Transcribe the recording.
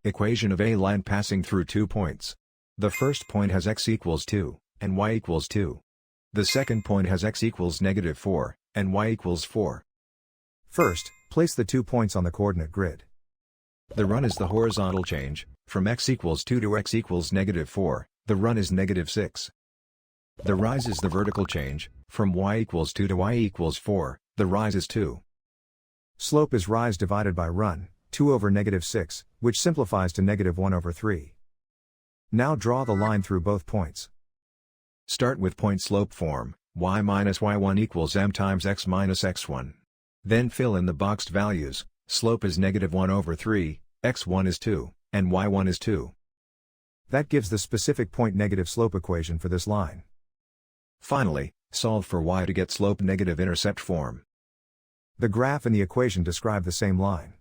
Equation of a line passing through 2 points. The first point has x equals 2, and y equals 2. The second point has x equals -4, and y equals 4. First, place the 2 points on the coordinate grid. The run is the horizontal change, from x equals 2 to x equals -4, the run is -6. The rise is the vertical change, from y equals 2 to y equals 4, the rise is 2. Slope is rise divided by run, 2 over -6, which simplifies to -1 over 3. Now draw the line through both points. Start with point slope form, y minus y1 equals m times x minus x1. Then fill in the boxed values. Slope is -1 over 3, x1 is 2, and y1 is 2. That gives the specific point negative slope equation for this line. Finally, solve for y to get slope negative intercept form. The graph and the equation describe the same line.